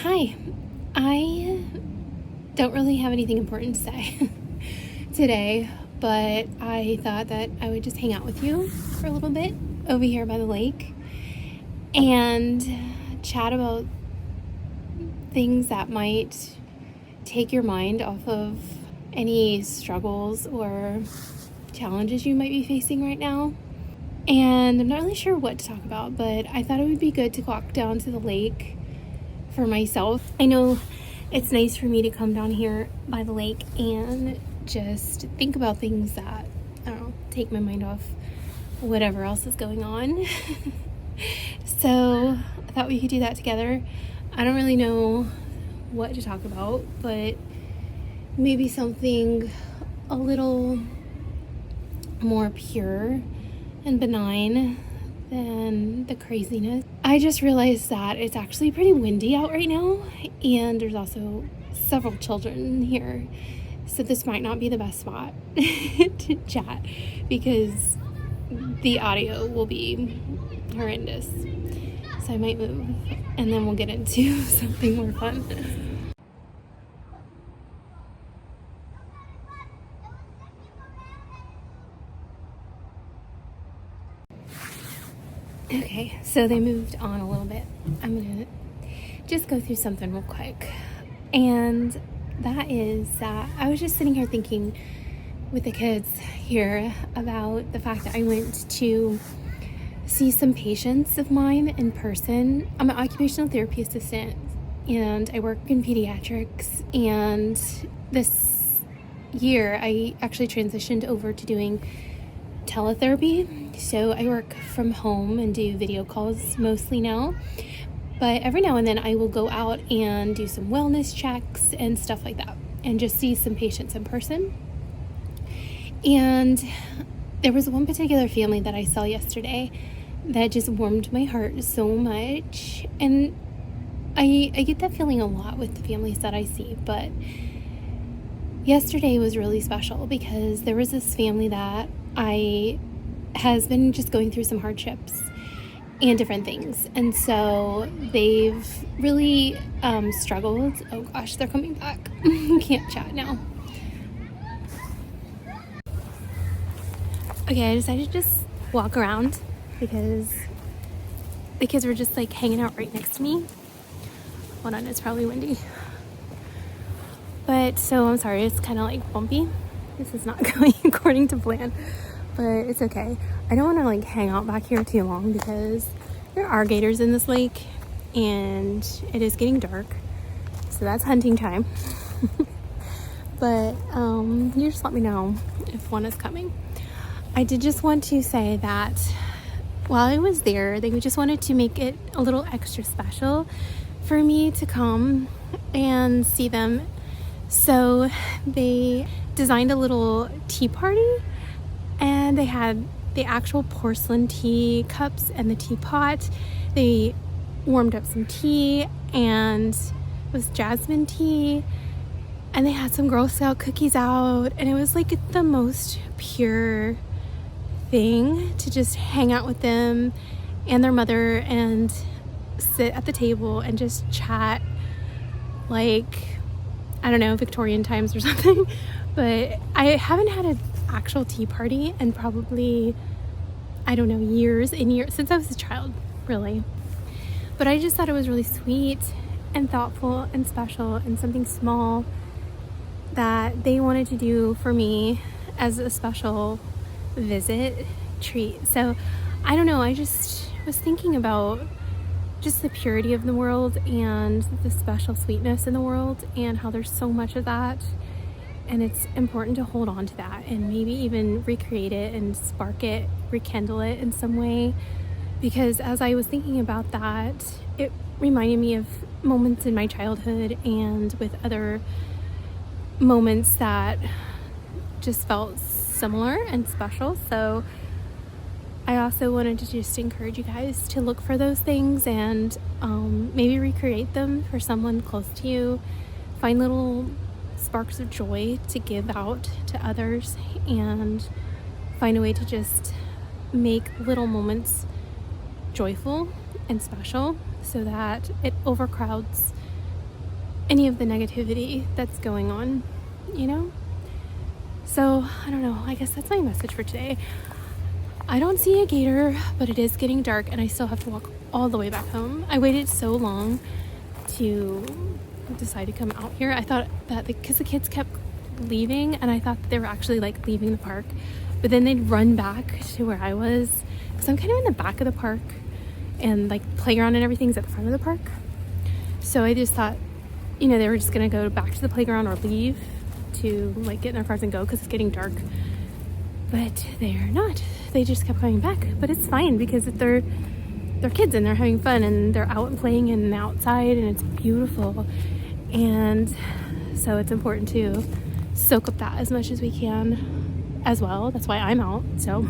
Hi, I don't really have anything important to say today, but I thought that I would just hang out with you for a little bit over here by the lake and chat about things that might take your mind off of any struggles or challenges you might be facing right now. And I'm not really sure what to talk about, but I thought it would be good to walk down to the lake for myself. I know it's nice for me to come down here by the lake and just think about things that, I don't know, take my mind off whatever else is going on. So I thought we could do that together. I don't really know what to talk about, but maybe something a little more pure and benign than the craziness. I just realized that it's actually pretty windy out right now, and there's also several children here, so this might not be the best spot to chat because the audio will be horrendous. So I might move and then we'll get into something more fun. Okay, so they moved on a little bit. I'm gonna just go through something real quick. And that is that I was just sitting here thinking with the kids here about the fact that I went to see some patients of mine in person. I'm an occupational therapy assistant and I work in pediatrics. And this year I actually transitioned over to doing teletherapy. So I work from home and do video calls mostly now, but every now and then I will go out and do some wellness checks and stuff like that and just see some patients in person. And there was one particular family that I saw yesterday that just warmed my heart so much. And I get that feeling a lot with the families that I see, but yesterday was really special because there was this family that has been just going through some hardships and different things, and so they've really struggled. Oh gosh, they're coming back. Can't chat now. Okay, I decided to just walk around because the kids were just like hanging out right next to me. Hold on, it's probably windy. But so I'm sorry, it's kind of like bumpy. This is not going according to plan, but it's okay. I don't want to like hang out back here too long because there are gators in this lake and it is getting dark, so that's hunting time. But you just let me know if one is coming. I did just want to say that while I was there, they just wanted to make it a little extra special for me to come and see them. So they designed a little tea party, and they had the actual porcelain tea cups and the teapot. They warmed up some tea, and it was jasmine tea, and they had some Girl Scout cookies out, and it was like the most pure thing to just hang out with them and their mother and sit at the table and just chat like, I don't know, Victorian times or something. But I haven't had an actual tea party in probably, I don't know, years and years, since I was a child, really. But I just thought it was really sweet and thoughtful and special and something small that they wanted to do for me as a special visit treat. So I don't know, I just was thinking about just the purity of the world and the special sweetness in the world and how there's so much of that, and it's important to hold on to that and maybe even recreate it and spark it, rekindle it in some way. Because as I was thinking about that, it reminded me of moments in my childhood and with other moments that just felt similar and special. So I also wanted to just encourage you guys to look for those things and maybe recreate them for someone close to you. Find little sparks of joy to give out to others and find a way to just make little moments joyful and special so that it overcrowds any of the negativity that's going on, you know? So, I don't know. I guess that's my message for today. I don't see a gator, but it is getting dark and I still have to walk all the way back home. I waited so long to decide to come out here. I thought that because the kids kept leaving and I thought that they were actually like leaving the park, but then they'd run back to where I was because I'm kind of in the back of the park and like playground and everything's at the front of the park. So I just thought, you know, they were just gonna go back to the playground or leave to like get in their cars and go because it's getting dark, but they're not. They just kept coming back, but it's fine because they're kids and they're having fun and they're out and playing and outside and it's beautiful. And so it's important to soak up that as much as we can as well. That's why I'm out. So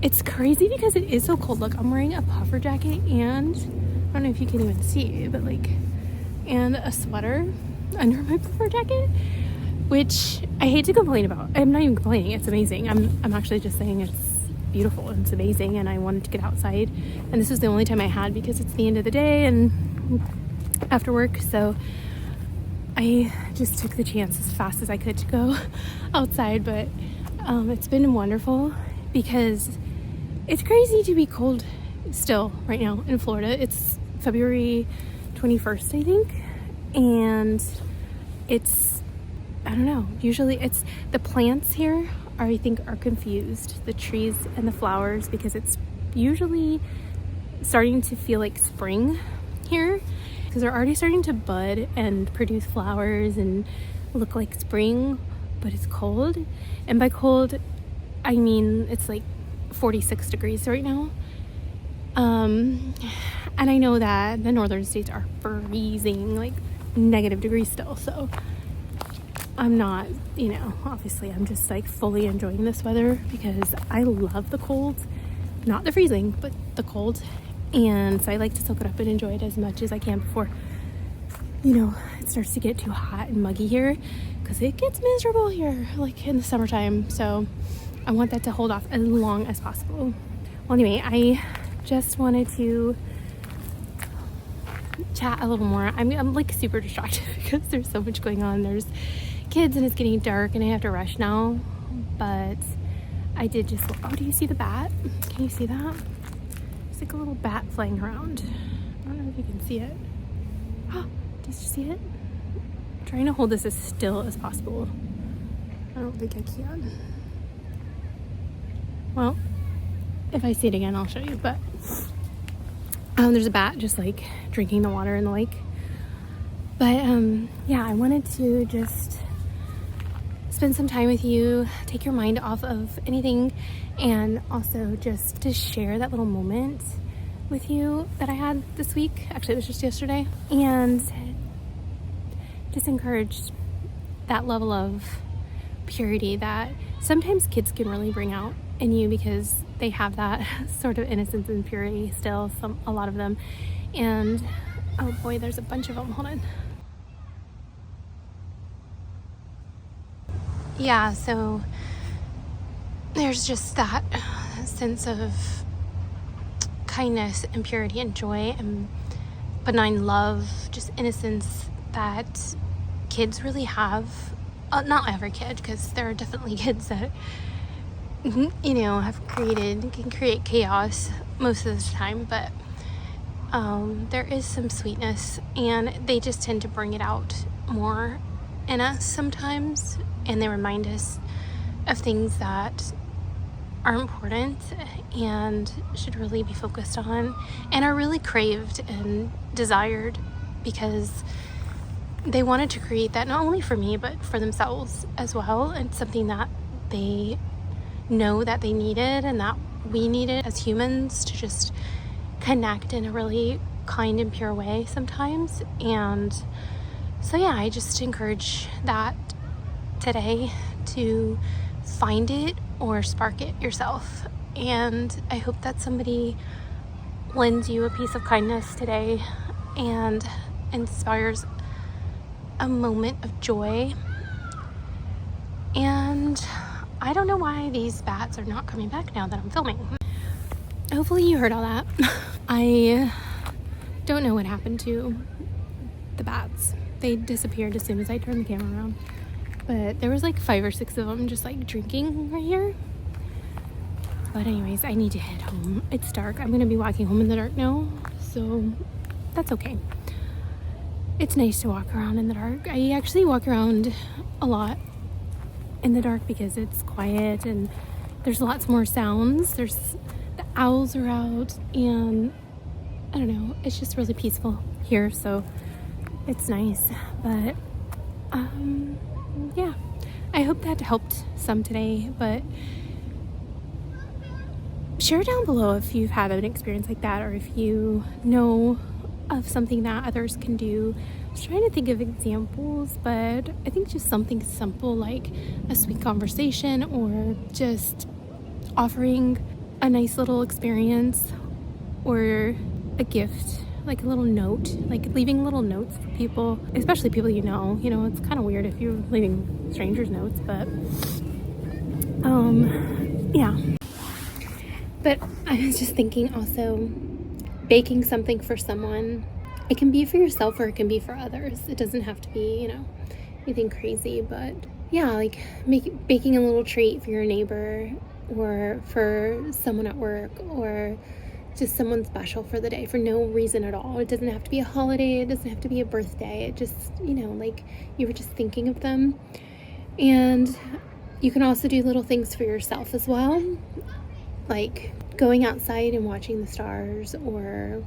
it's crazy because it is so cold. Look, I'm wearing a puffer jacket and I don't know if you can even see, but like, and a sweater under my puffer jacket, which I hate to complain about. I'm not even complaining. It's amazing. I'm actually just saying it's beautiful and it's amazing and I wanted to get outside, and this was the only time I had because it's the end of the day and after work, so I just took the chance as fast as I could to go outside. But it's been wonderful because it's crazy to be cold still right now in Florida. It's February 21st, I think, and it's, I don't know, usually it's the plants here are, I think, are confused, the trees and the flowers, because it's usually starting to feel like spring here because they're already starting to bud and produce flowers and look like spring, but it's cold. And by cold, I mean it's like 46 degrees right now. And I know that the northern states are freezing, like negative degrees still, so I'm not, you know, obviously I'm just like fully enjoying this weather because I love the cold, not the freezing, but the cold. And so I like to soak it up and enjoy it as much as I can before, you know, it starts to get too hot and muggy here, because it gets miserable here like in the summertime. So I want that to hold off as long as possible. Well, anyway, I just wanted to chat a little more. I'm like super distracted because there's so much going on. There's kids and it's getting dark and I have to rush now, but I did just, oh, do you see the bat? Can you see that? It's like a little bat flying around. I don't know if you can see it. Oh, did you see it? I'm trying to hold this as still as possible. I don't think I can. Well, if I see it again, I'll show you, but there's a bat just like drinking the water in the lake. But yeah, I wanted to just spend some time with you, take your mind off of anything, and also just to share that little moment with you that I had this week. Actually, it was just yesterday, and just encourage that level of purity that sometimes kids can really bring out in you, because they have that sort of innocence and purity still, a lot of them. And oh boy, there's a bunch of them. Hold on. Yeah, so there's just that sense of kindness and purity and joy and benign love, just innocence that kids really have. Not every kid, because there are definitely kids that, you know, can create chaos most of the time, but there is some sweetness, and they just tend to bring it out more in us sometimes, and they remind us of things that are important and should really be focused on and are really craved and desired, because they wanted to create that not only for me but for themselves as well. And something that they know that they needed and that we needed as humans, to just connect in a really kind and pure way sometimes. And so yeah, I just encourage that today, to find it or spark it yourself. And I hope that somebody lends you a piece of kindness today and inspires a moment of joy. And I don't know why these bats are not coming back now that I'm filming. Hopefully you heard all that. I don't know what happened to the bats. They disappeared as soon as I turned the camera around. But there was like 5 or 6 of them just like drinking right here. But anyways, I need to head home. It's dark. I'm going to be walking home in the dark now. So that's okay. It's nice to walk around in the dark. I actually walk around a lot in the dark because it's quiet and there's lots more sounds. The owls are out and I don't know, it's just really peaceful here, so it's nice. But yeah, I hope that helped some today. But share down below if you've had an experience like that, or if you know of something that others can do. I was trying to think of examples, but I think just something simple like a sweet conversation, or just offering a nice little experience, or a gift, like a little note, like leaving little notes for people, especially people you know. You know, it's kind of weird if you're leaving strangers notes, but yeah. But I was just thinking also, baking something for someone. It can be for yourself or it can be for others. It doesn't have to be, you know, anything crazy. But yeah, like baking a little treat for your neighbor, or for someone at work, or just someone special for the day for no reason at all. It doesn't have to be a holiday. It doesn't have to be a birthday. It just, you know, like you were just thinking of them. And you can also do little things for yourself as well, like going outside and watching the stars, or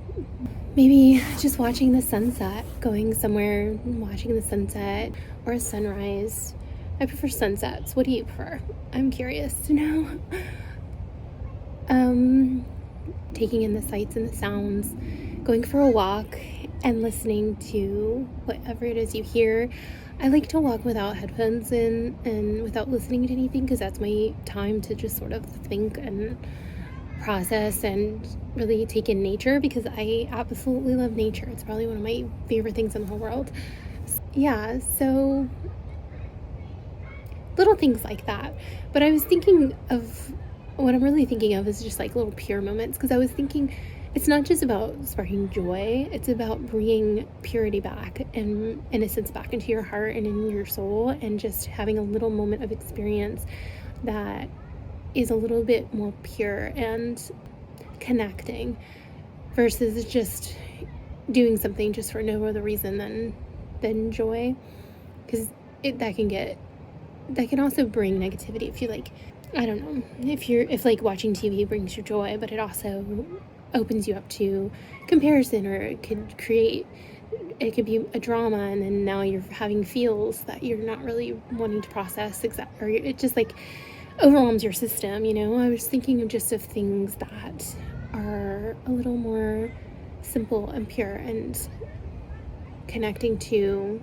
maybe just watching the sunset, going somewhere and watching the sunset or a sunrise. I prefer sunsets. What do you prefer? I'm curious to know. Taking in the sights and the sounds, going for a walk and listening to whatever it is you hear. I like to walk without headphones in and without listening to anything, because that's my time to just sort of think and process and really take in nature, because I absolutely love nature. It's probably one of my favorite things in the whole world. Yeah, so little things like that. But I was thinking of, what I'm really thinking of is just like little pure moments, because I was thinking it's not just about sparking joy, it's about bringing purity back and innocence back into your heart and in your soul, and just having a little moment of experience that is a little bit more pure and connecting, versus just doing something just for no other reason than joy, because that can also bring negativity. If you like, I don't know, if like watching TV brings you joy, but it also opens you up to comparison, or it could be a drama, and then now you're having feels that you're not really wanting to process, or it just like overwhelms your system, you know. I was thinking of just of things that are a little more simple and pure, and connecting to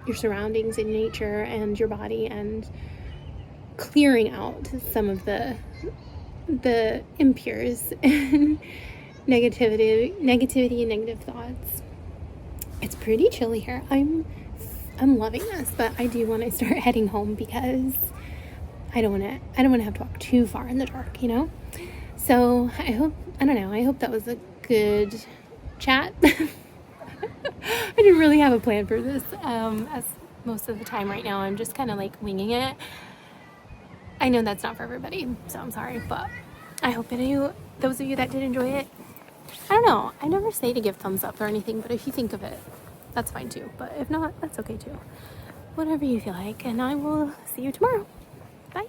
your surroundings in nature and your body, and clearing out some of the impures and negativity and negative thoughts. It's pretty chilly here. I'm loving this, but I do want to start heading home, because I don't want to have to walk too far in the dark, you know. So I hope that was a good chat. I didn't really have a plan for this, as most of the time right now I'm just kind of like winging it. I know that's not for everybody, so I'm sorry, but I hope those of you that did enjoy it, I don't know, I never say to give thumbs up or anything, but if you think of it, that's fine too. But if not, that's okay too. Whatever you feel like, and I will see you tomorrow. Bye.